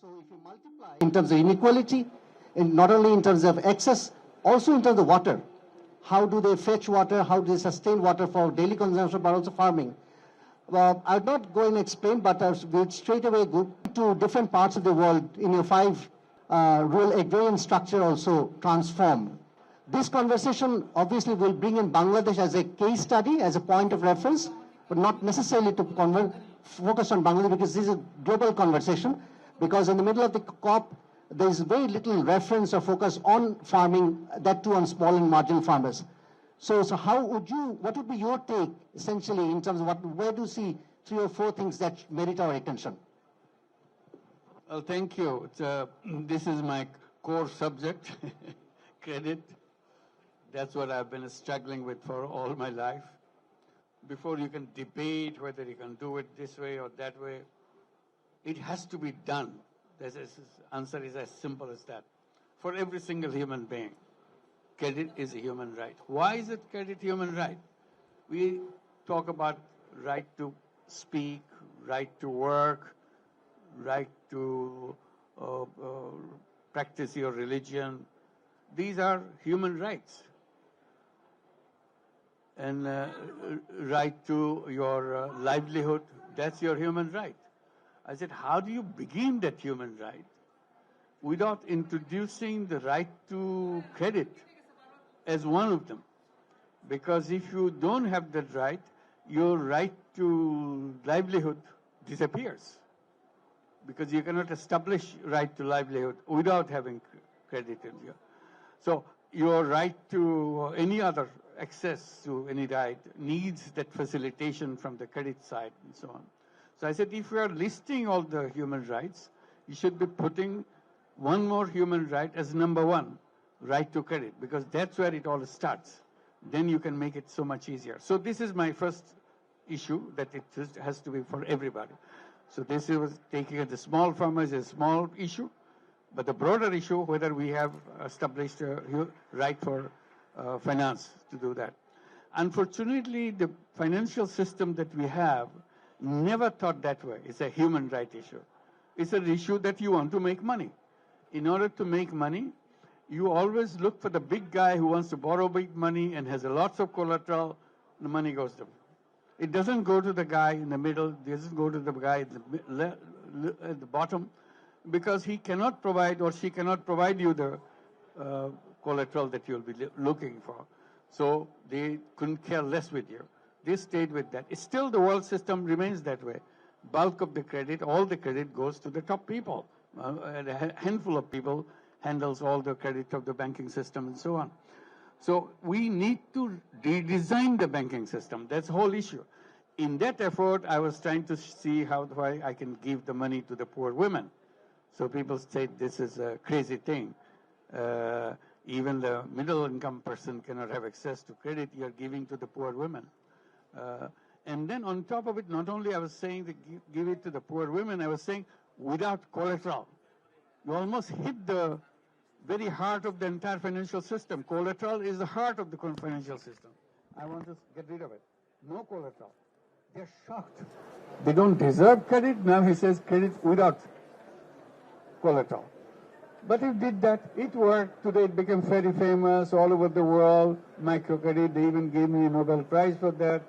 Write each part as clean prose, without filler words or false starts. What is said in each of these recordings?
So if you multiply in terms of inequality, not only in terms of excess, also in terms of water. How do they fetch water? How do they sustain water for daily consumption, but also farming? Well, I'll not go and explain, but we'll straight away go to different parts of the world in your 5 rural agrarian structure also transformed. This conversation obviously will bring in Bangladesh as a case study, as a point of reference, but not necessarily to focus on Bangladesh, because this is a global conversation. Because in the middle of the COP, there is very little reference or focus on farming, that too on small and marginal farmers. So what would be your take, essentially, in terms of where do you see 3 or 4 things that merit our attention? Well, thank you. This is my core subject, credit. That's what I've been struggling with for all my life. Before you can debate whether you can do it this way or that way, it has to be done. The answer is as simple as that. For every single human being, credit is a human right. Why is it credit human right? We talk about right to speak, right to work, right to practice your religion. These are human rights. And right to your livelihood, that's your human right. I said, how do you begin that human right without introducing the right to credit as one of them? Because if you don't have that right, your right to livelihood disappears. Because you cannot establish right to livelihood without having credit in you. So your right to any other access to any right needs that facilitation from the credit side and so on. So I said, if you are listing all the human rights, you should be putting one more human right as number 1, right to credit, because that's where it all starts. Then you can make it so much easier. So this is my first issue, that it just has to be for everybody. So this was taking the small farmers as a small issue, but the broader issue, whether we have established a right for finance to do that. Unfortunately, the financial system that we have never thought that way. It's a human right issue. It's an issue that you want to make money. In order to make money, you always look for the big guy who wants to borrow big money and has lots of collateral. The money goes to him. It doesn't go to the guy in the middle. It doesn't go to the guy at the bottom, because he cannot provide or she cannot provide you the collateral that you'll be looking for. So they couldn't care less with you. They stayed with that. It's still, the world system remains that way. Bulk of the credit, all the credit goes to the top people. A handful of people handles all the credit of the banking system and so on. So we need to redesign the banking system. That's the whole issue. In that effort, I was trying to see how I can give the money to the poor women. So people say this is a crazy thing. Even the middle income person cannot have access to credit. You're giving to the poor women. And then on top of it, not only I was saying that give it to the poor women, I was saying without collateral. You almost hit the very heart of the entire financial system. Collateral is the heart of the financial system. I want to get rid of it. No collateral. They're shocked. They don't deserve credit. Now he says credit without collateral. But he did that. It worked. Today it became very famous all over the world. Microcredit, they even gave me a Nobel Prize for that.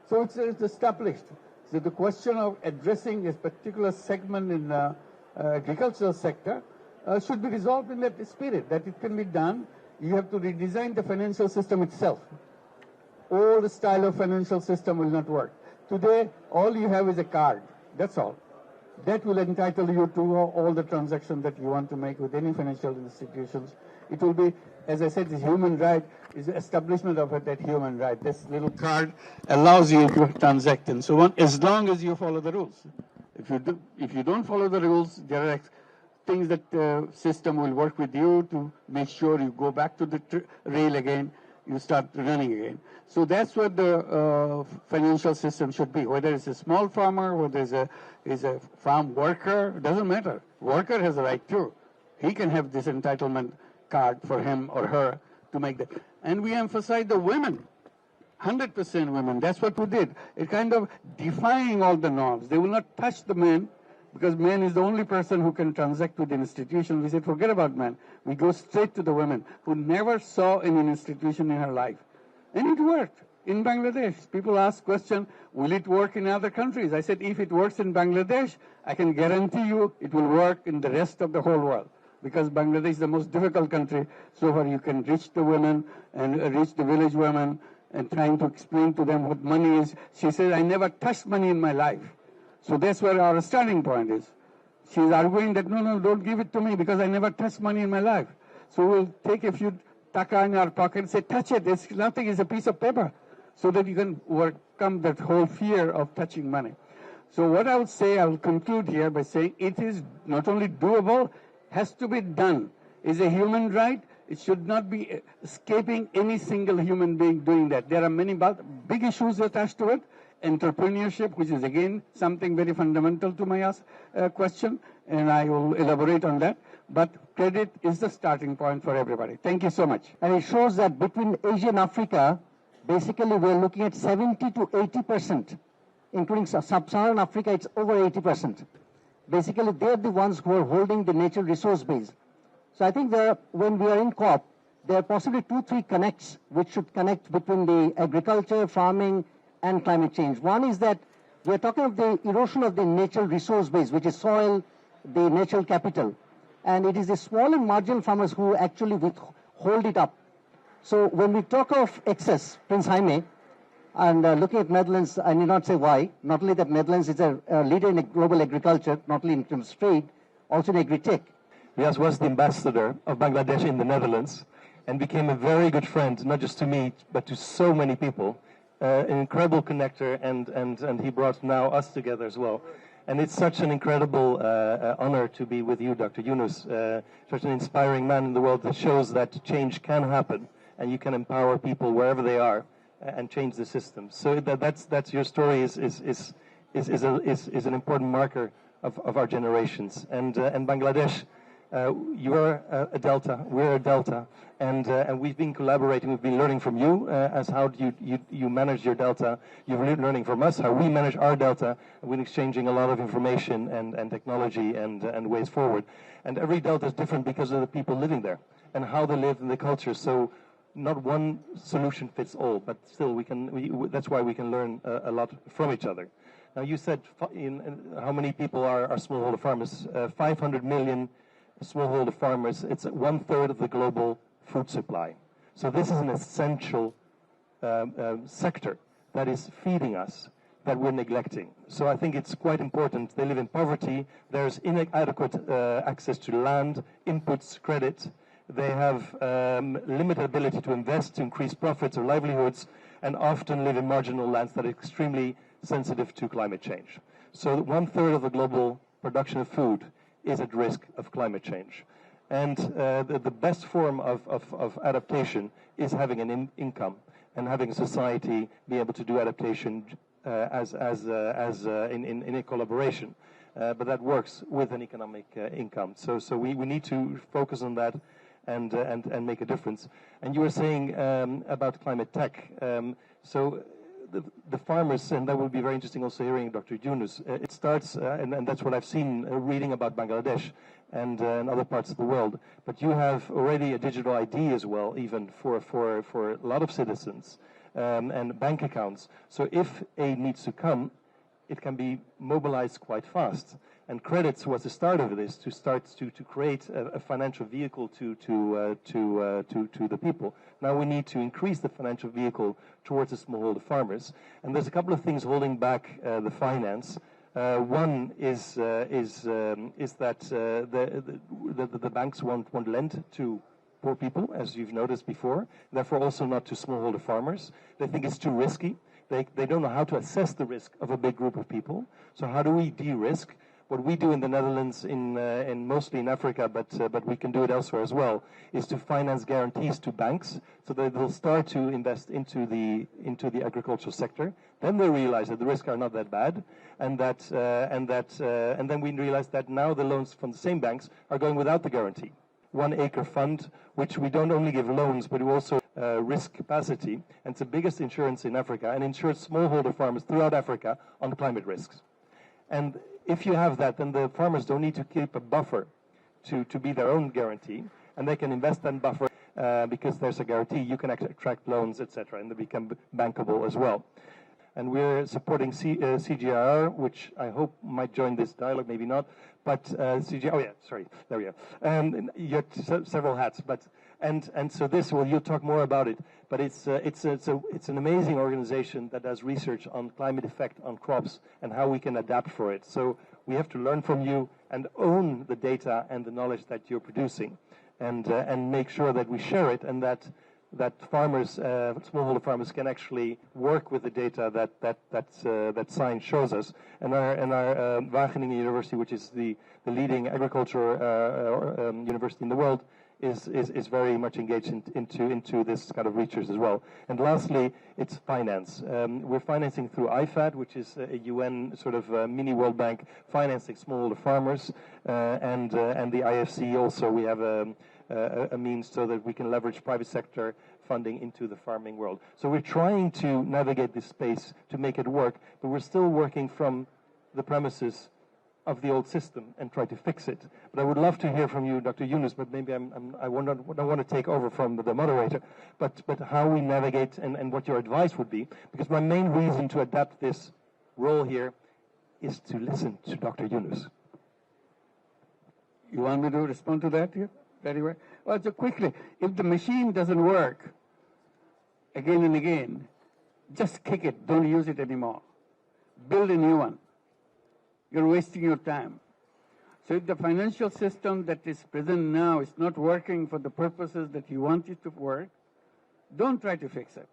So it's established. So the question of addressing a particular segment in the agricultural sector should be resolved in that spirit, that it can be done. You have to redesign the financial system itself. Old style of financial system will not work. Today, all you have is a card. That's all. That will entitle you to all the transactions that you want to make with any financial institutions. It will be, as I said, the human right is the establishment of that human right. This little card allows you to transact and so on, as long as you follow the rules. If you don't follow the rules, there are things that the system will work with you to make sure you go back to the rail again, you start running again. So that's what the financial system should be. Whether it's a small farmer, whether it's a farm worker, it doesn't matter. Worker has a right too. He can have this entitlement card for him or her to make that. And we emphasize the women, 100% women. That's what we did. It kind of defying all the norms. They will not touch the men. because man is the only person who can transact with an institution. We said, forget about man. We go straight to the women who never saw in an institution in her life. And it worked in Bangladesh. People ask question, will it work in other countries? I said, if it works in Bangladesh, I can guarantee you it will work in the rest of the whole world. Because Bangladesh is the most difficult country, so far you can reach the women and reach the village women and trying to explain to them what money is. She said, I never touched money in my life. So that's where our starting point is. She's arguing that, no, don't give it to me because I never touched money in my life. So we'll take a few taka in our pocket and say, touch it, it's nothing, it's a piece of paper. So that you can overcome that whole fear of touching money. So what I would say, I will conclude here by saying it is not only doable, has to be done. It's a human right. It should not be escaping any single human being doing that. There are many big issues attached to it. Entrepreneurship, which is again something very fundamental to my question, and I will elaborate on that. But credit is the starting point for everybody. Thank you so much. And it shows that between Asia and Africa, basically we're looking at 70 to 80%, including sub-Saharan Africa, it's over 80%. Basically, they're the ones who are holding the natural resource base. So I think when we are in COP, there are possibly 2-3 connects which should connect between the agriculture, farming, and climate change. One is that we're talking of the erosion of the natural resource base, which is soil, the natural capital. And it is the small and marginal farmers who actually hold it up. So when we talk of excess, Prince Jaime, and looking at Netherlands, I need not say why. Not only that Netherlands is a leader in global agriculture, not only in terms of trade, also in agri-tech. Riaz was the ambassador of Bangladesh in the Netherlands and became a very good friend, not just to me, but to so many people. An incredible connector, and he brought now us together as well. And it's such an incredible honor to be with you, Dr. Yunus, such an inspiring man in the world that shows that change can happen and you can empower people wherever they are and change the system. So that's your story is an important marker of our generations. And Bangladesh, you are a delta, we're a delta, and we've been collaborating. We've been learning from you as how you manage your delta. You've been learning from us how we manage our delta. We've been exchanging a lot of information and technology and ways forward. And every delta is different because of the people living there and how they live in the culture. So not one solution fits all, but still that's why we can learn a lot from each other. Now you said how many people are smallholder farmers? 500 million smallholder farmers. It's 1/3 of the global food supply. So this is an essential sector that is feeding us, that we're neglecting. So I think it's quite important. They live in poverty. There's inadequate access to land, inputs, credit. They have limited ability to invest, to increase profits or livelihoods, and often live in marginal lands that are extremely sensitive to climate change. So 1/3 of the global production of food is at risk of climate change. And the best form of adaptation is having an income and having a society be able to do adaptation in a collaboration. But that works with an economic income. So we need to focus on that and make a difference. And you were saying about climate tech. So the farmers, and that will be very interesting also hearing Dr. Yunus, it starts, and that's what I've seen reading about Bangladesh and other parts of the world, but you have already a digital ID as well, even for a lot of citizens, and bank accounts. So if aid needs to come, it can be mobilized quite fast. And credits was the start of this, to create a financial vehicle to the people. Now we need to increase the financial vehicle towards the smallholder farmers. And there's a couple of things holding back the finance. One is that the banks won't lend to poor people, as you've noticed before. Therefore, also not to smallholder farmers. They think it's too risky. They don't know how to assess the risk of a big group of people. So how do we de-risk? What we do in the Netherlands, in mostly in Africa, but we can do it elsewhere as well, is to finance guarantees to banks, so that they'll start to invest into the agricultural sector. Then they realize that the risks are not that bad, and then we realize that now the loans from the same banks are going without the guarantee. 1 acre fund, which we don't only give loans, but we also risk capacity, and it's the biggest insurance in Africa, and insures smallholder farmers throughout Africa on climate risks. And if you have that, then the farmers don't need to keep a buffer to be their own guarantee, and they can invest that buffer because there's a guarantee. You can attract loans, etc., and they become bankable as well. And we're supporting CGIR, which I hope might join this dialogue, maybe not. But CGIR, oh yeah, sorry, there we go. You have several hats, but and so this, well, you'll talk more about it. But it's an amazing organization that does research on climate effect on crops and how we can adapt for it. So we have to learn from you and own the data and the knowledge that you're producing, and make sure that we share it, and that farmers, smallholder farmers, can actually work with the data that science shows us. And our Wageningen University, which is the leading agriculture university in the world, is very much engaged into this kind of research as well. And lastly, it's finance. We're financing through IFAD, which is a UN sort of mini World Bank, financing smallholder farmers, and the IFC also. We have a means so that we can leverage private sector funding into the farming world. So we're trying to navigate this space to make it work, but we're still working from the premises of the old system and try to fix it. But I would love to hear from you, Dr. Yunus, but maybe I don't want to take over from the moderator, but how we navigate and what your advice would be, because my main reason to adapt this role here is to listen to Dr. Yunus. You want me to respond to that here? Very well. Well, so quickly, if the machine doesn't work again and again, just kick it. Don't use it anymore. Build a new one. You're wasting your time. So if the financial system that is present now is not working for the purposes that you want it to work, don't try to fix it.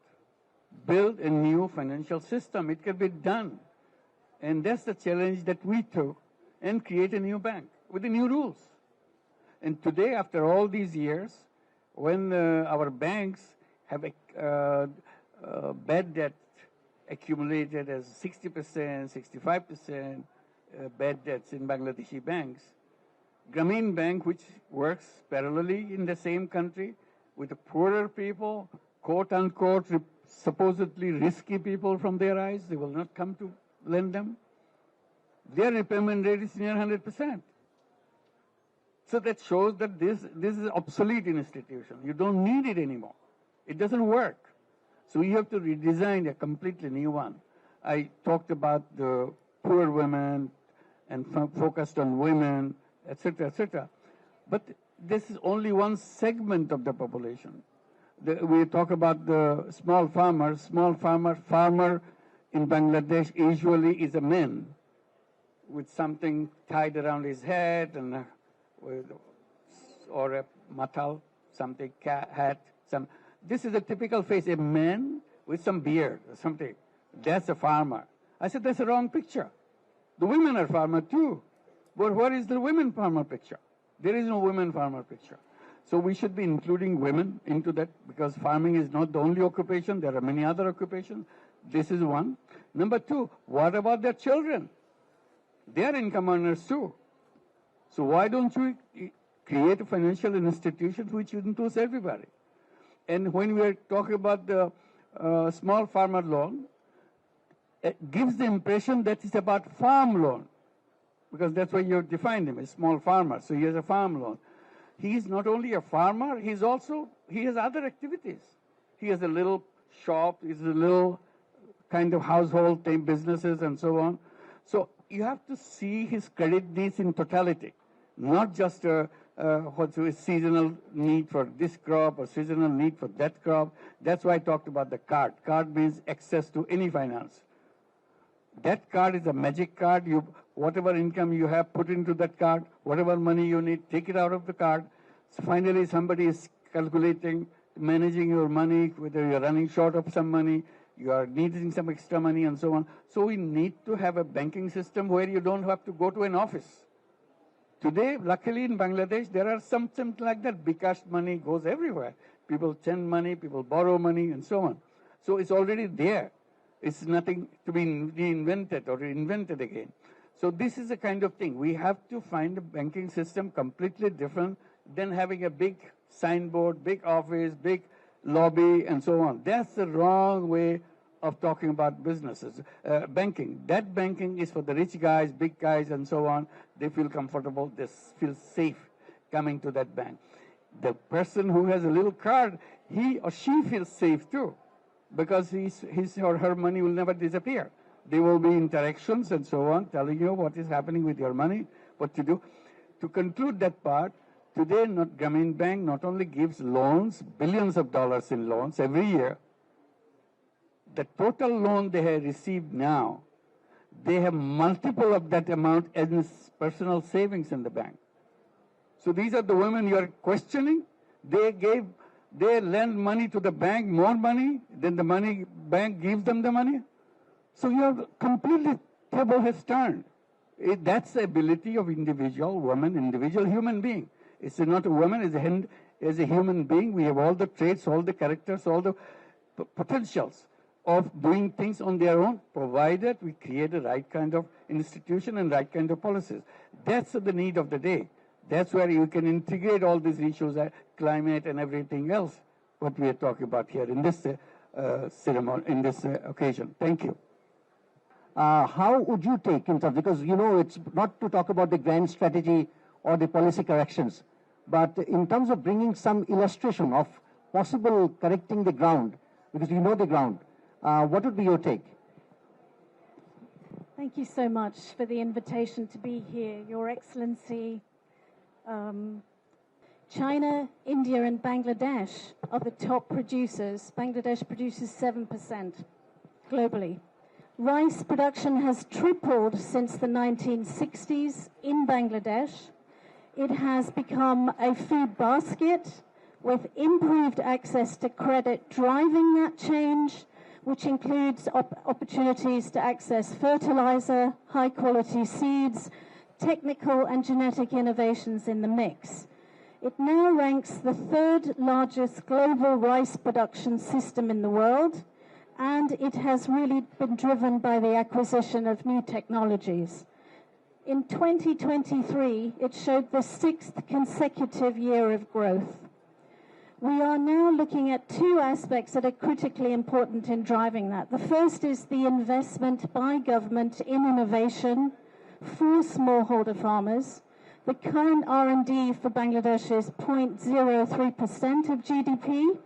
Build a new financial system. It can be done. And that's the challenge that we took, and create a new bank with the new rules. And today, after all these years, when our banks have bad debt accumulated as 60%, 65% bad debts in Bangladeshi banks, Grameen Bank, which works parallelly in the same country with the poorer people, quote-unquote, supposedly risky people from their eyes, they will not come to lend them. Their repayment rate is near 100%. So that shows that this is obsolete institution. You don't need it anymore. It doesn't work. So you have to redesign a completely new one. I talked about the poor women and focused on women, etc., etc. But this is only one segment of the population. We talk about the small farmers. Farmer in Bangladesh usually is a man with something tied around his head and or a matal, something, hat, some. This is a typical face, a man with some beard or something. That's a farmer. I said, that's a wrong picture. The women are farmer too. But what is the women farmer picture? There is no women farmer picture. So we should be including women into that, because farming is not the only occupation. There are many other occupations. This is one. Number two, what about their children? They are income earners too. So why don't you create a financial institution which includes everybody? And when we are talking about the small farmer loan, it gives the impression that it's about farm loan, because that's why you defined him as small farmer. So he has a farm loan. He is not only a farmer, he has other activities. He has a little shop, he has a little kind of household type businesses and so on. So you have to see his credit needs in totality, not just a seasonal need for this crop or seasonal need for that crop. That's why I talked about the card. Card means access to any finance. That card is a magic card. Whatever income you have, put into that card. Whatever money you need, take it out of the card. So finally, somebody is calculating, managing your money, whether you're running short of some money, you are needing some extra money, and so on. So we need to have a banking system where you don't have to go to an office. Today, luckily in Bangladesh, there are something like that. Bikash money goes everywhere. People send money, people borrow money, and so on. So it's already there. It's nothing to be reinvented or invented again. So this is the kind of thing. We have to find a banking system completely different than having a big signboard, big office, big lobby, and so on. That's the wrong way of talking about businesses, banking. That banking is for the rich guys, big guys, and so on. They feel comfortable, they feel safe coming to that bank. The person who has a little card, he or she feels safe too, because his or her money will never disappear. There will be interactions and so on, telling you what is happening with your money, what to do. To conclude that part, today Grameen Bank not only gives loans, billions of dollars in loans every year. The total loan they have received now, they have multiple of that amount as personal savings in the bank. So these are the women you are questioning. They lend money to the bank, more money, then the bank gives them the money. So you are completely, table has turned. That's the ability of individual woman, individual human being. It's not a woman, it's a human being. We have all the traits, all the characters, all the potentials of doing things on their own, provided we create the right kind of institution and right kind of policies. That's the need of the day. That's where you can integrate all these issues, climate and everything else, what we are talking about here in this ceremony, in this occasion. Thank you. How would you take in terms, because you know it's not to talk about the grand strategy or the policy corrections, but in terms of bringing some illustration of possible correcting the ground, because you know the ground, what would be your take? Thank you so much for the invitation to be here, Your Excellency. China, India and Bangladesh are the top producers. Bangladesh produces 7% globally. Rice production has tripled since the 1960s in Bangladesh. It has become a food basket with improved access to credit driving that change, which includes opportunities to access fertilizer, high-quality seeds, technical and genetic innovations in the mix. It now ranks the third largest global rice production system in the world, and it has really been driven by the acquisition of new technologies. In 2023, it showed the 6th consecutive year of growth. We are now looking at two aspects that are critically important in driving that. The first is the investment by government in innovation for smallholder farmers. The current R&D for Bangladesh is 0.03% of GDP.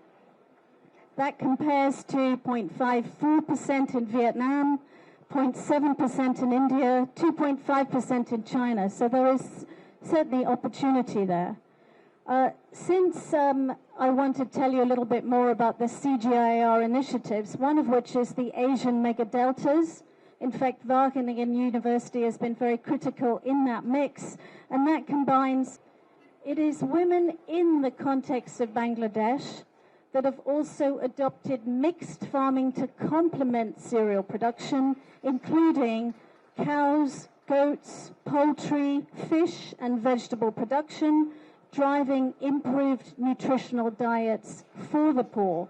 That compares to 0.54% in Vietnam, 0.7% in India, 2.5% in China. So there is certainly opportunity there. Since I want to tell you a little bit more about the CGIAR initiatives, one of which is the Asian megadeltas. In fact, Wageningen University has been very critical in that mix, and that combines, it is women in the context of Bangladesh that have also adopted mixed farming to complement cereal production, including cows, goats, poultry, fish, and vegetable production, driving improved nutritional diets for the poor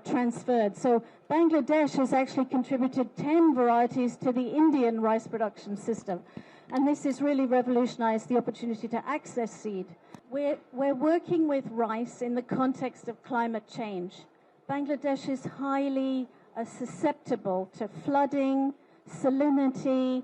transferred. So Bangladesh has actually contributed 10 varieties to the Indian rice production system. And this has really revolutionized the opportunity to access seed. We're working with rice in the context of climate change. Bangladesh is highly susceptible to flooding, salinity,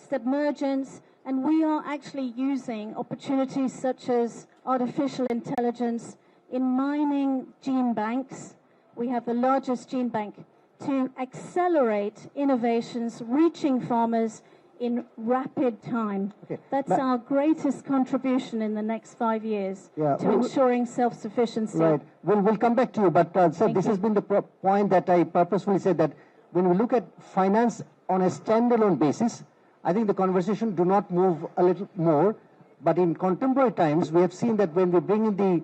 submergence, and we are actually using opportunities such as artificial intelligence in mining gene banks. We have the largest gene bank to accelerate innovations reaching farmers in rapid time. Okay. That's our greatest contribution in the next 5 years to ensuring self-sufficiency. Right. We'll come back to you, but sir, this has been the point that I purposefully said, that when we look at finance on a standalone basis, I think the conversation do not move a little more, but in contemporary times, we have seen that when we bring in the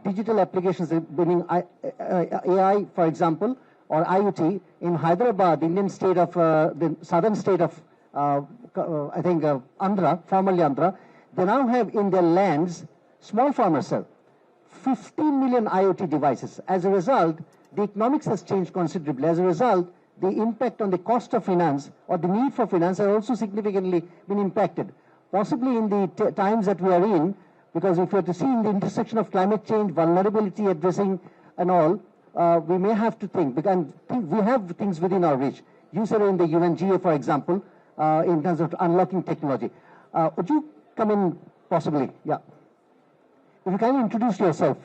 digital applications, bringing AI, for example, or IoT, in Hyderabad, Indian state of, the southern state of, Andhra, formerly Andhra, they now have in their lands, small farmers, sir, 15 million IoT devices. As a result, the economics has changed considerably. As a result, the impact on the cost of finance or the need for finance has also significantly been impacted. Possibly in the times that we are in, because if you are to see in the intersection of climate change, vulnerability addressing and all, we may have to think, because we have things within our reach. You said in the UNGA, for example, in terms of unlocking technology. Would you come in possibly? Yeah. If you can introduce yourself.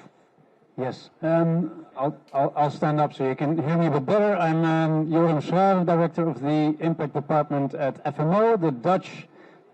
Yes, I'll stand up so you can hear me a bit better. I'm Joram Schraven, Director of the Impact Department at FMO, the Dutch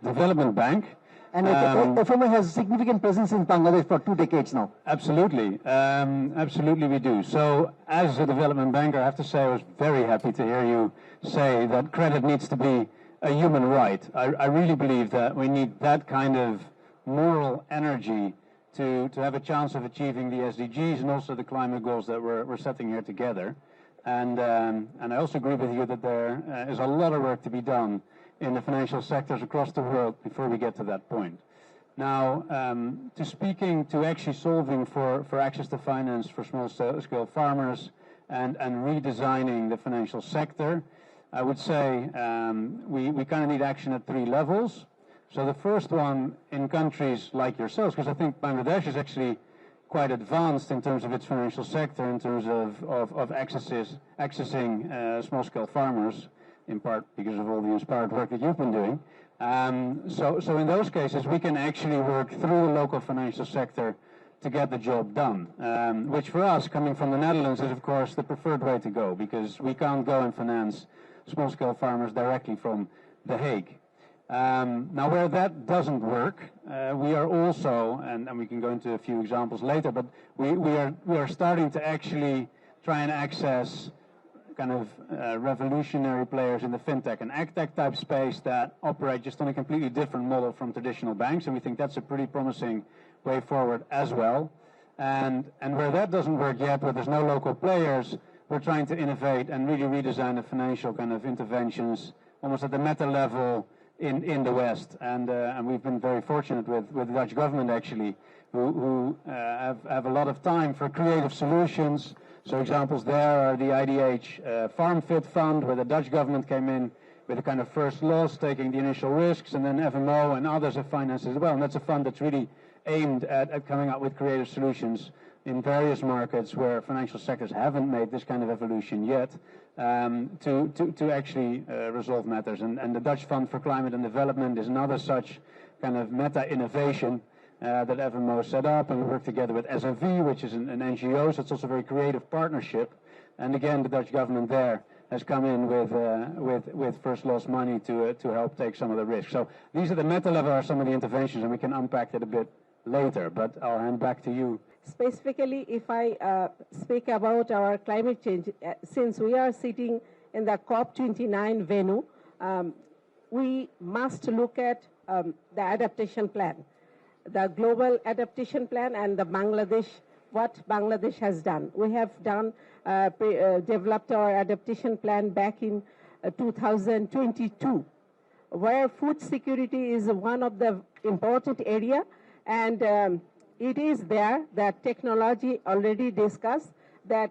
Development Bank. And FMO has significant presence in Bangladesh for 2 decades now. Absolutely, absolutely we do. So as a development banker, I have to say I was very happy to hear you say that credit needs to be a human right. I really believe that we need that kind of moral energy to have a chance of achieving the SDGs and also the climate goals that we're setting here together. And I also agree with you that there is a lot of work to be done in the financial sectors across the world before we get to that point. Now, to actually solving for access to finance for small-scale farmers and redesigning the financial sector, I would say we kind of need action at 3 levels. So the first one in countries like yourselves, because I think Bangladesh is actually quite advanced in terms of its financial sector, in terms of accessing small-scale farmers, in part because of all the inspired work that you've been doing. So in those cases, we can actually work through the local financial sector to get the job done, which for us, coming from the Netherlands, is of course the preferred way to go, because we can't go and finance small-scale farmers directly from The Hague. Now, where that doesn't work, we are also, and we can go into a few examples later, but we are starting to actually try and access kind of revolutionary players in the fintech and agtech type space that operate just on a completely different model from traditional banks, and we think that's a pretty promising way forward as well. And where that doesn't work yet, where there's no local players, we're trying to innovate and really redesign the financial kind of interventions almost at the meta level in the West. And we've been very fortunate with the Dutch government actually, who have a lot of time for creative solutions. So examples there are the IDH Farm Fit Fund, where the Dutch government came in with a kind of first loss, taking the initial risks, and then FMO and others have financed as well. And that's a fund that's really aimed at coming up with creative solutions in various markets where financial sectors haven't made this kind of evolution yet, to actually resolve matters. And the Dutch Fund for Climate and Development is another such kind of meta-innovation that FMO set up, and we work together with SNV, which is an NGO, so it's also a very creative partnership. And again, the Dutch government there has come in with first loss money to help take some of the risk. So these are the meta level, are some of the interventions, and we can unpack that a bit later, but I'll hand back to you. Specifically, if I speak about our climate change, since we are sitting in the COP29 venue, we must look at the adaptation plan, the global adaptation plan, and the Bangladesh, what Bangladesh has done. We have developed our adaptation plan back in 2022, where food security is one of the important area, and it is there that technology already discussed that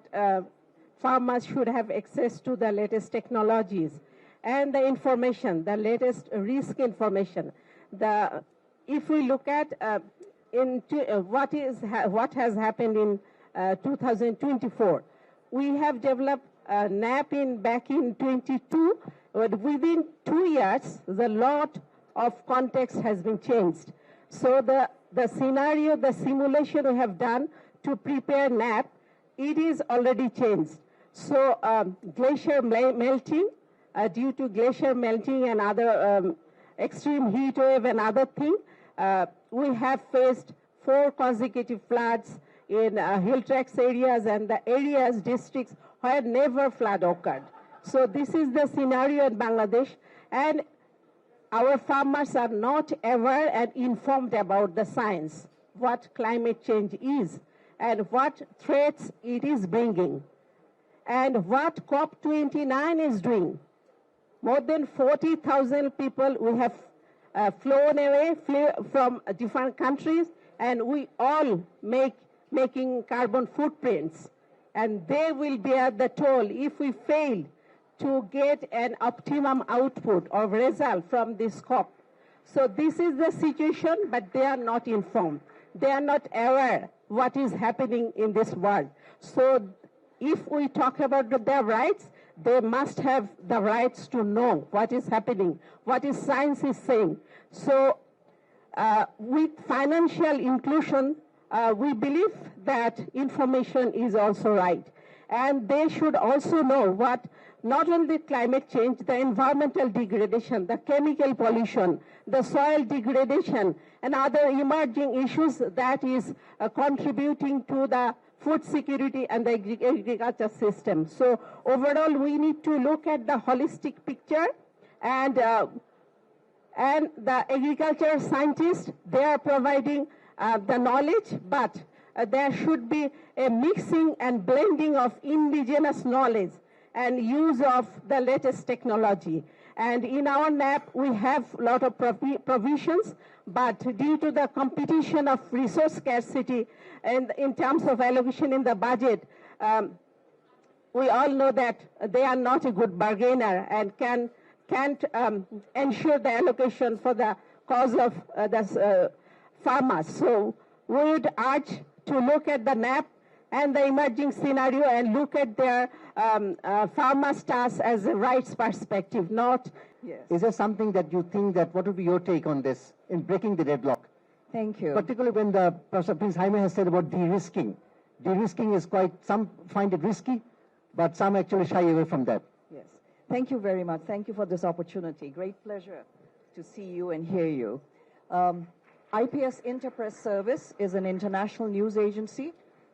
farmers should have access to the latest technologies and the information, the latest risk information. If we look at what has happened in 2024, we have developed a NAP back in 22, but within 2 years, the lot of context has been changed. So the scenario, the simulation we have done to prepare NAP, it is already changed. So glacier melting, due to glacier melting and other extreme heat wave and other thing, we have faced 4 consecutive floods in hill tracts areas and the areas, districts where never flood occurred. So this is the scenario in Bangladesh, and our farmers are not aware and informed about the science, what climate change is, and what threats it is bringing, and what COP29 is doing. More than 40,000 people we have flown away from different countries, and we all making carbon footprints, and they will bear the toll if we fail to get an optimum output or result from this COP. So this is the situation, but they are not informed. They are not aware what is happening in this world. So if we talk about their rights, they must have the rights to know what is happening, what is science is saying. So with financial inclusion, we believe that information is also right. And they should also know what not only climate change, the environmental degradation, the chemical pollution, the soil degradation, and other emerging issues that is contributing to the food security and the agriculture system. So overall, we need to look at the holistic picture, and the agriculture scientists, they are providing the knowledge, but there should be a mixing and blending of indigenous knowledge and use of the latest technology. And in our NAP, we have a lot of provisions, but due to the competition of resource scarcity and in terms of allocation in the budget, we all know that they are not a good bargainer and can't ensure the allocation for the cause of the farmers. So we would urge to look at the NAP and the emerging scenario and look at their farmers' task as a rights perspective, not... Yes. Is there something that you think that, what would be your take on this in breaking the deadlock? Thank you. Particularly when the Prince Jaime has said about de-risking. De-risking is quite, some find it risky, but some actually shy away from that. Yes. Thank you very much. Thank you for this opportunity. Great pleasure to see you and hear you. IPS Interpress Service is an international news agency.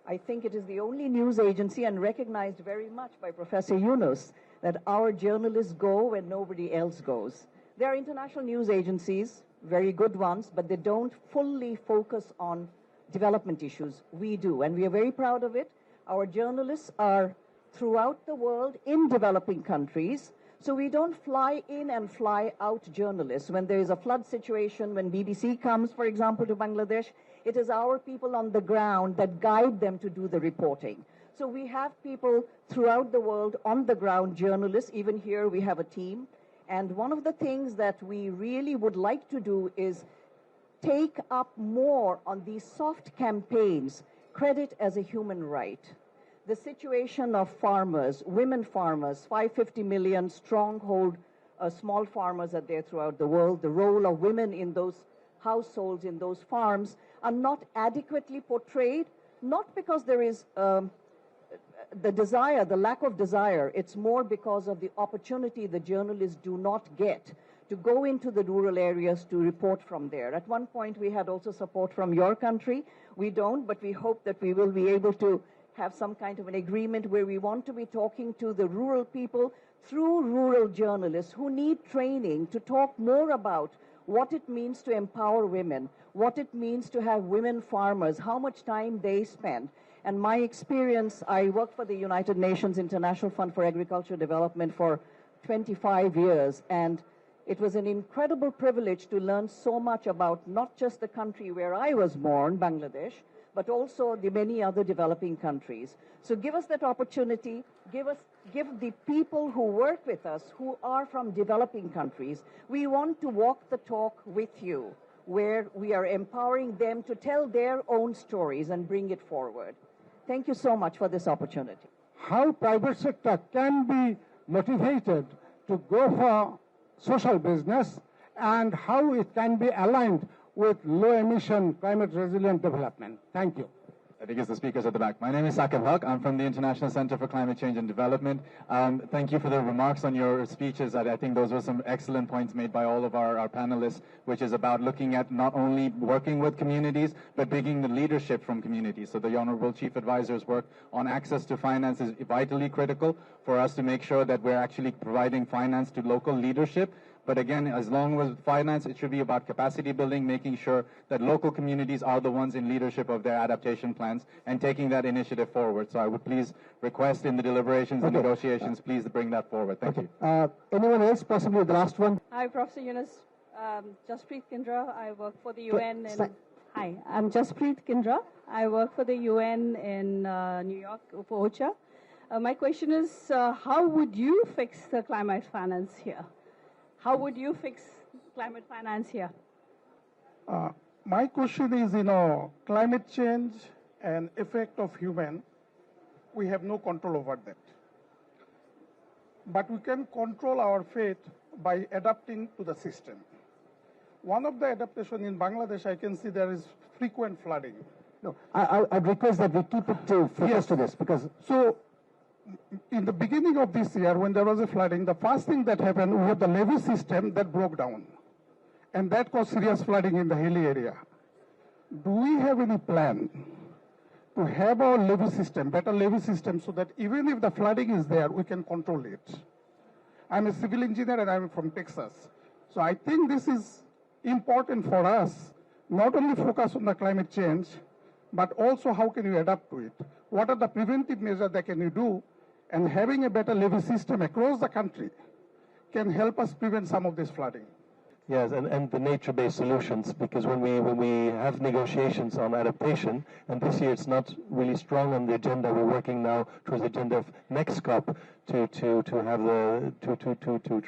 I think it is the only news agency, and recognized very much by Professor Yunus, that our journalists go when nobody else goes. There are international news agencies, very good ones, but they don't fully focus on development issues. We do, and we are very proud of it. Our journalists are throughout the world in developing countries, so we don't fly in and fly out journalists. When there is a flood situation, when BBC comes, for example, to Bangladesh, it is our people on the ground that guide them to do the reporting. So we have people throughout the world on the ground, journalists. Even here we have a team. And one of the things that we really would like to do is take up more on these soft campaigns, credit as a human right. The situation of farmers, women farmers, 550 million stronghold small farmers are there throughout the world. The role of women in those households, in those farms, are not adequately portrayed, not because there is the desire, the lack of desire. It's more because of the opportunity the journalists do not get to go into the rural areas to report from there. At one point, we had also support from your country. We don't, but we hope that we will be able to have some kind of an agreement where we want to be talking to the rural people through rural journalists who need training to talk more about what it means to empower women, what it means to have women farmers, how much time they spend. And my experience, I worked for the United Nations International Fund for Agricultural Development for 25 years, and it was an incredible privilege to learn so much about not just the country where I was born, Bangladesh, but also the many other developing countries. So give us that opportunity, give the people who work with us, who are from developing countries. We want to walk the talk with you, where we are empowering them to tell their own stories and bring it forward. Thank you so much for this opportunity. How private sector can be motivated to go for social business, and how it can be aligned with low emission climate resilient development. Thank you. I think it's the speakers at the back. My name is Saqib Haq. I'm from the International Center for Climate Change and Development. Thank you for the remarks on your speeches. I think those were some excellent points made by all of our panelists, which is about looking at not only working with communities, but bringing the leadership from communities. So the Honorable Chief Advisor's work on access to finance is vitally critical for us to make sure that we're actually providing finance to local leadership. But again, as long as finance, it should be about capacity building, making sure that local communities are the ones in leadership of their adaptation plans and taking that initiative forward. So I would please request in the deliberations and negotiations, please bring that forward. Thank you. Anyone else, possibly the last one? Hi, Professor Yunus. Jaspreet Kindra. I work for the UN. Hi, I'm Jaspreet Kindra. I work for the UN in New York for OCHA. My question is, how would you fix the climate finance here? How would you fix climate finance here? My question is, climate change and effect of human. we have no control over that. But we can control our fate by adapting to the system. One of the adaptation in Bangladesh, I can see there is frequent flooding. No, I'd request that we keep it to focus to this, because So in the beginning of this year, when there was a flooding, the first thing that happened, we had the levee system that broke down. And that caused serious flooding in the hilly area. Do we have any plan to have our levee system, better levee system, so that even if the flooding is there, we can control it? I'm a civil engineer and I'm from Texas. So I think this is important for us, not only focus on the climate change, but also how can you adapt to it? What are the preventive measures that can you do? And having a better levee system across the country can help us prevent some of this flooding. Yes, and the nature-based solutions, because when we have negotiations on adaptation, and this year it's not really strong on the agenda, we're working now towards the agenda of next COP to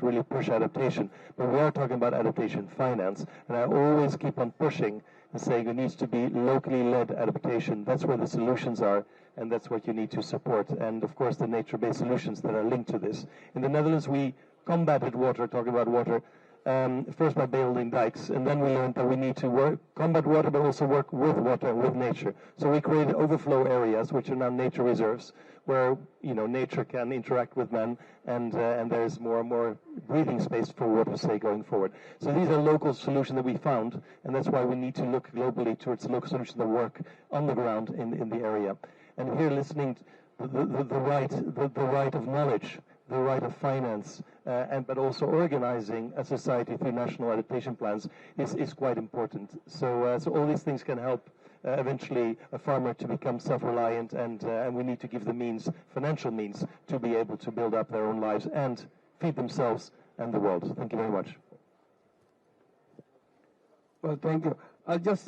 really push adaptation. But we are talking about adaptation finance, and I always keep on pushing and saying it needs to be locally led adaptation. That's where the solutions are, and that's what you need to support. And of course, the nature-based solutions that are linked to this. In the Netherlands, we combated water, talking about water. First by building dikes, and then we learned that we need to combat water, but also work with water, with nature. So we created overflow areas, which are now nature reserves, where nature can interact with man, and there's more and more breathing space for water, say, going forward. So these are local solutions that we found, and that's why we need to look globally towards local solutions that work on the ground in the area. And here, listening to the right of knowledge, the right of finance, but also organizing a society through national adaptation plans is quite important. So all these things can help eventually a farmer to become self-reliant, and we need to give the means, financial means, to be able to build up their own lives and feed themselves and the world. Thank you very much. Well, thank you. I'll just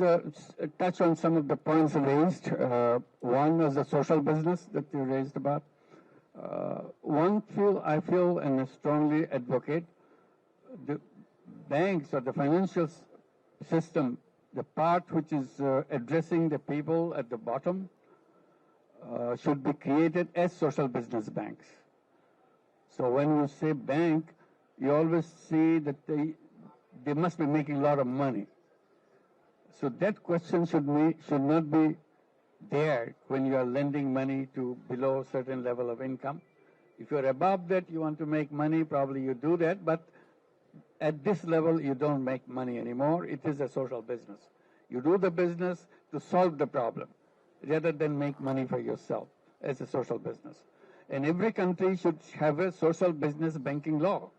touch on some of the points raised. One was the social business that you raised about. I feel and strongly advocate the banks or the financial system, the part which is addressing the people at the bottom, should be created as social business banks. So when you say bank, you always see that they must be making a lot of money. So that question should not be there when you are lending money to below a certain level of income. If you're above that, you want to make money, probably you do that, but at this level, you don't make money anymore. It is a social business. You do the business to solve the problem rather than make money for yourself as a social business. And every country should have a social business banking law.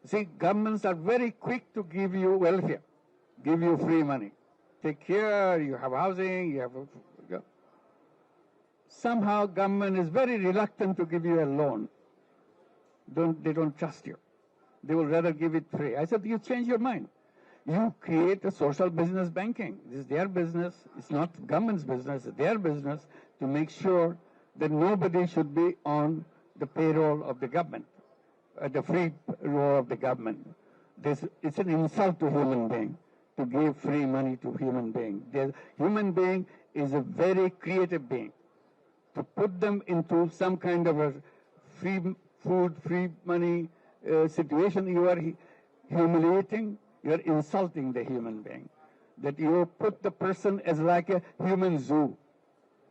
See, governments are very quick to give you welfare, give you free money. Take care, you have housing, you have... Somehow government is very reluctant to give you a loan. They don't trust you. They will rather give it free. I said, you change your mind. You create a social business banking. This is their business. It's not government's business. It's their business to make sure that nobody should be on the payroll of the government, the free roll of the government. It's an insult to human being to give free money to human being. The human being is a very creative being. To put them into some kind of a free food, free money situation, you are humiliating, you are insulting the human being. That you put the person as like a human zoo.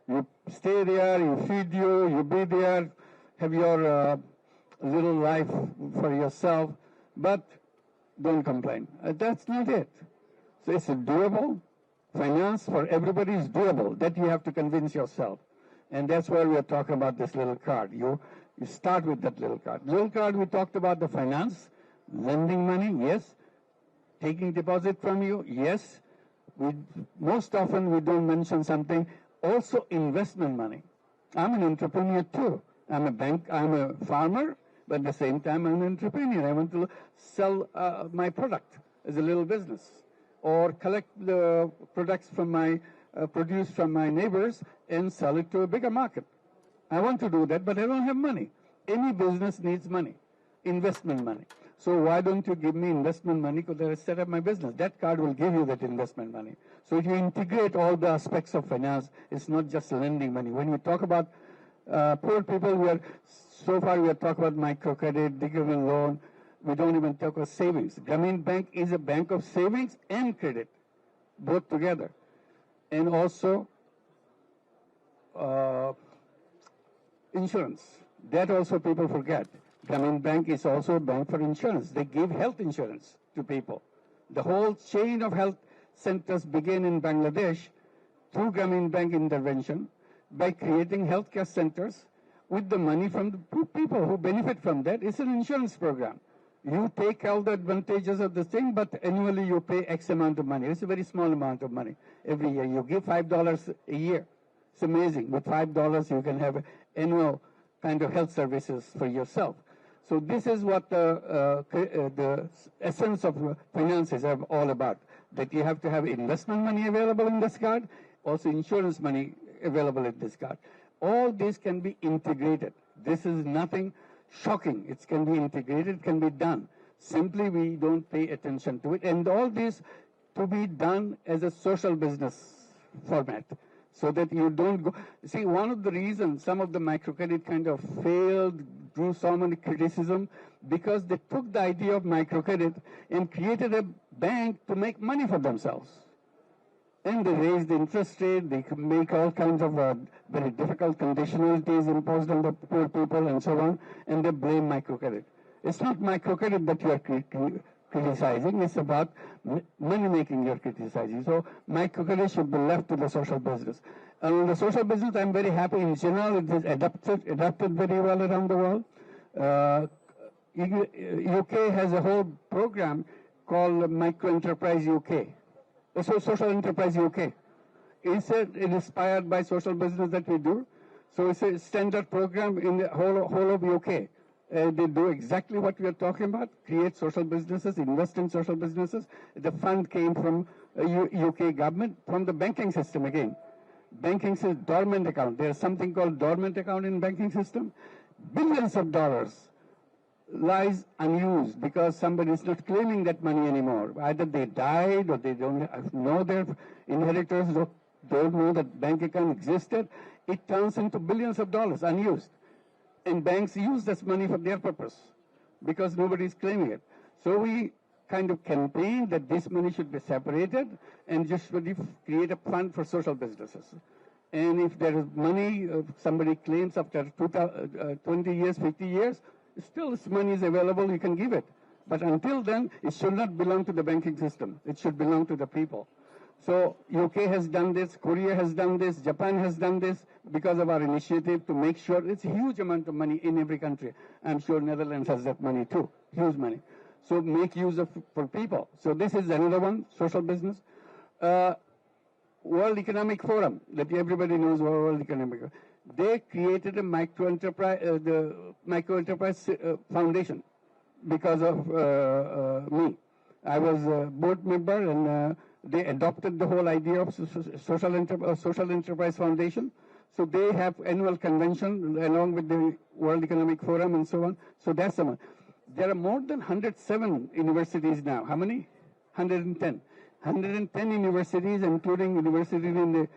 You stay there, you feed you be there, have your little life for yourself, but don't complain. That's not it. So it's doable. Finance for everybody is doable. That you have to convince yourself. And that's why we are talking about this little card. You start with that little card. Little card, we talked about the finance, lending money, yes. Taking deposit from you, yes. Most often we don't mention something. Also investment money. I'm an entrepreneur too. I'm a farmer, but at the same time I'm an entrepreneur. I want to sell my product as a little business, or collect the products from my produced from my neighbors and sell it to a bigger market. I want to do that, but I don't have money. Any business needs money, investment money. So why don't you give me investment money because I set up my business? That card will give you that investment money. So if you integrate all the aspects of finance, it's not just lending money. When we talk about poor people, so far we are talking about microcredit, digital loan. We don't even talk about savings. Grameen Bank is a bank of savings and credit, both together. And also insurance. That also people forget. Grameen Bank is also a bank for insurance. They give health insurance to people. The whole chain of health centers began in Bangladesh through Grameen Bank intervention by creating healthcare centers with the money from the people who benefit from that. It's an insurance program. You take all the advantages of the thing, but annually you pay X amount of money. It's a very small amount of money every year. You give $5 a year. It's amazing. With $5, you can have annual kind of health services for yourself. So this is what the essence of finances are all about, that you have to have investment money available in this card, also insurance money available in this card. All this can be integrated. This is nothing shocking. It can be integrated, it can be done. Simply we don't pay attention to it. And all this to be done as a social business format, so that you don't go. See, one of the reasons some of the microcredit kind of failed, drew so many criticism, because they took the idea of microcredit and created a bank to make money for themselves. And they raised the interest rate, they could make all kinds of very difficult conditionalities imposed on the poor people and so on, and they blame microcredit. It's not microcredit that you are criticizing, it's about money making you're criticizing. So microcredit should be left to the social business. And the social business, I'm very happy in general, it is adapted very well around the world. UK has a whole program called Micro Enterprise UK. So Social Enterprise UK. It's inspired by social business that we do. So it's a standard program in the whole of UK. They do exactly what we are talking about, create social businesses, invest in social businesses. The fund came from UK government, from the banking system again. Banking system, dormant account. There's something called dormant account in banking system. Billions of dollars lies unused because somebody is not claiming that money anymore. Either they died or they don't know their inheritors, don't know that bank account existed. It turns into billions of dollars unused. And banks use this money for their purpose because nobody is claiming it. So we kind of campaign that this money should be separated and just create a fund for social businesses. And if there is money, somebody claims after 20 years, 50 years, still this money is available, you can give it. But until then, it should not belong to the banking system. It should belong to the people. So UK has done this, Korea has done this, Japan has done this because of our initiative to make sure it's a huge amount of money in every country. I'm sure Netherlands has that money too, huge money. So make use of for people. So this is another one, social business. World Economic Forum, that everybody knows World Economic Forum. They created a micro enterprise foundation because of me. I was a board member and they adopted the whole idea of social enterprise foundation. So they have annual convention along with the World Economic Forum and so on. So that's the one. There are more than 107 universities now. How many? 110. 110 universities, including universities in the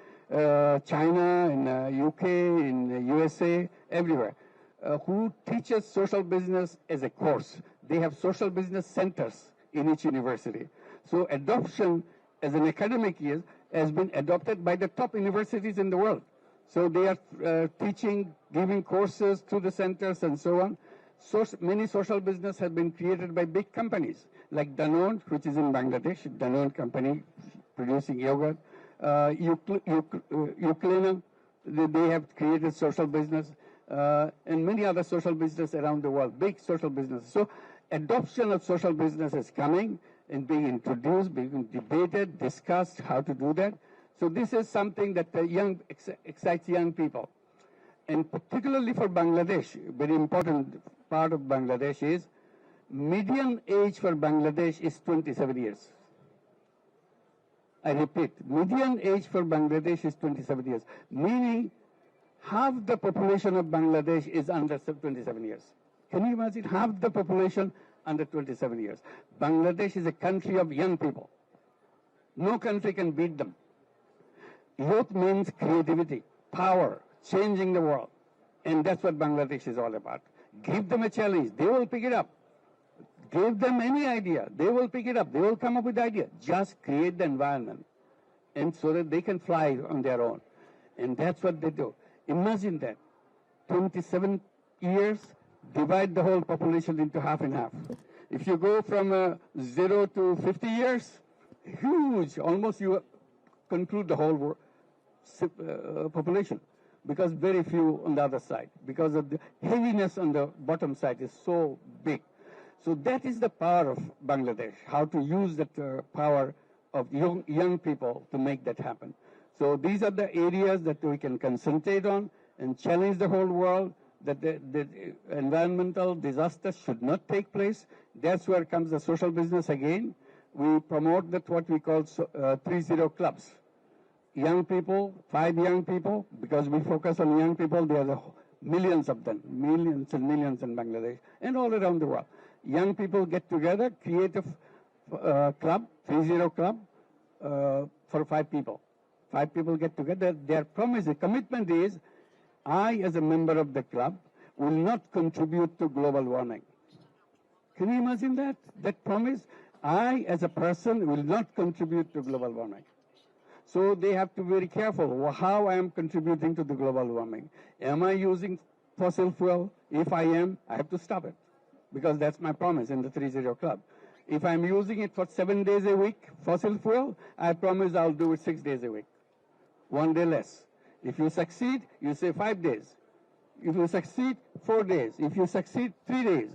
China, in UK, in the USA, everywhere, who teaches social business as a course. They have social business centers in each university. So adoption as an academic year has been adopted by the top universities in the world. So they are teaching, giving courses to the centers and so on. So many social business have been created by big companies like Danone, which is in Bangladesh, Danone company producing yogurt. Uclena, they have created social business, and many other social business around the world, big social businesses. So adoption of social business is coming and being introduced, being debated, discussed how to do that. So this is something that excites young people. And particularly for Bangladesh, very important part of Bangladesh is median age for Bangladesh is 27 years. I repeat, median age for Bangladesh is 27 years, meaning half the population of Bangladesh is under 27 years. Can you imagine? Half the population under 27 years. Bangladesh is a country of young people. No country can beat them. Youth means creativity, power, changing the world. And that's what Bangladesh is all about. Give them a challenge, they will pick it up. Give them any idea, they will pick it up. They will come up with the idea. Just create the environment, and so that they can fly on their own. And that's what they do. Imagine that. 27 years, divide the whole population into half and half. If you go from 0 to 50 years, huge, almost you conclude the whole population, because very few on the other side, because of the heaviness on the bottom side is so big. So that is the power of Bangladesh, how to use that power of young people to make that happen. So these are the areas that we can concentrate on and challenge the whole world that the environmental disasters should not take place. That's where comes the social business again. We promote that what we call 3-0 clubs. Young people, 5 young people, because we focus on young people, there are millions of them, millions and millions in Bangladesh and all around the world. Young people get together, create a club, 3-0 club, for 5 people. 5 people get together. Their promise, the commitment is, I, as a member of the club, will not contribute to global warming. Can you imagine that? That promise? I, as a person, will not contribute to global warming. So they have to be very careful how I am contributing to the global warming. Am I using fossil fuel? If I am, I have to stop it, because that's my promise in the 3-0 club. If I'm using it for 7 days a week, fossil fuel, I promise I'll do it 6 days a week, 1 day less. If you succeed, you say 5 days. If you succeed, 4 days. If you succeed, 3 days.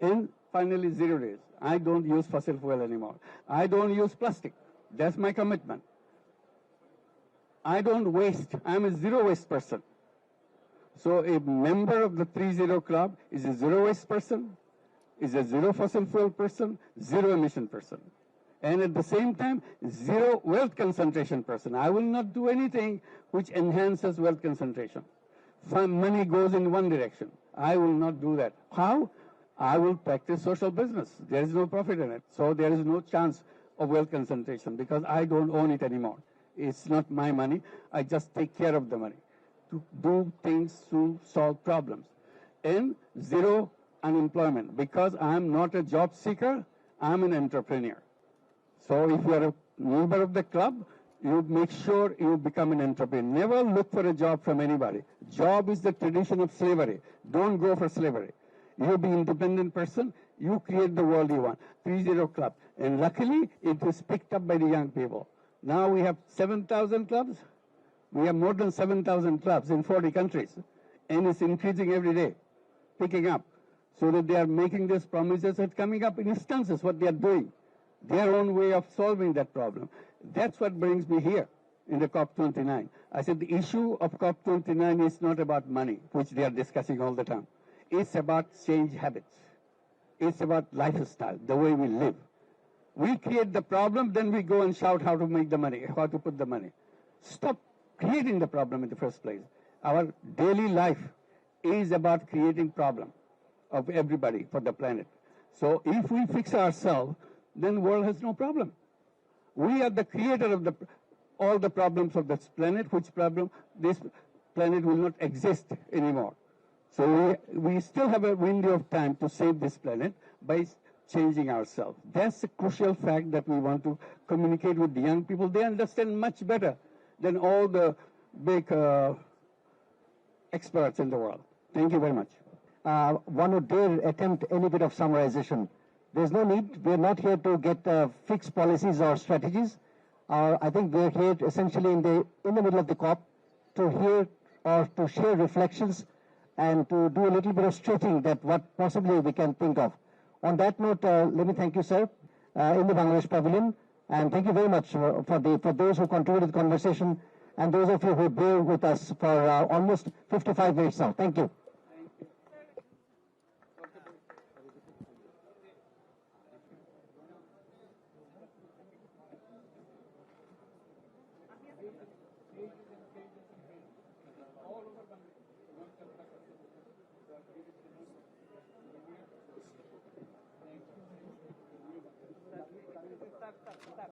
And finally, 0 days. I don't use fossil fuel anymore. I don't use plastic. That's my commitment. I don't waste. I'm a zero waste person. So a member of the 3-0 club is a zero waste person, is a zero fossil fuel person, zero emission person. And at the same time, zero wealth concentration person. I will not do anything which enhances wealth concentration. Money goes in one direction. I will not do that. How? I will practice social business. There is no profit in it. So there is no chance of wealth concentration because I don't own it anymore. It's not my money. I just take care of the money to do things to solve problems. And zero unemployment, because I'm not a job seeker, I'm an entrepreneur. So if you are a member of the club, you make sure you become an entrepreneur. Never look for a job from anybody. Job is the tradition of slavery. Don't go for slavery. You be independent person, you create the world you want. 3-0 club. And luckily, it is picked up by the young people. Now we have 7,000 clubs. We have more than 7,000 clubs in 40 countries. And it's increasing every day, picking up. So that they are making these promises and coming up in instances what they are doing. Their own way of solving that problem. That's what brings me here in the COP29. I said the issue of COP29 is not about money, which they are discussing all the time. It's about change habits. It's about lifestyle, the way we live. We create the problem, then we go and shout how to make the money, how to put the money. Stop creating the problem in the first place. Our daily life is about creating problem of everybody for the planet. So if we fix ourselves, then the world has no problem. We are the creator of all the problems of this planet, which problem this planet will not exist anymore. So we still have a window of time to save this planet by changing ourselves. That's a crucial fact that we want to communicate with the young people. They understand much better than all the big experts in the world. Thank you very much. One would dare attempt any bit of summarization. There's no need. We're not here to get fixed policies or strategies. I think we're here essentially in the middle of the COP to hear or to share reflections and to do a little bit of stretching that what possibly we can think of. On that note, let me thank you, sir, in the Bangladesh Pavilion, and thank you very much for those who contributed to the conversation and those of you who bear with us for almost 55 minutes now. Thank you.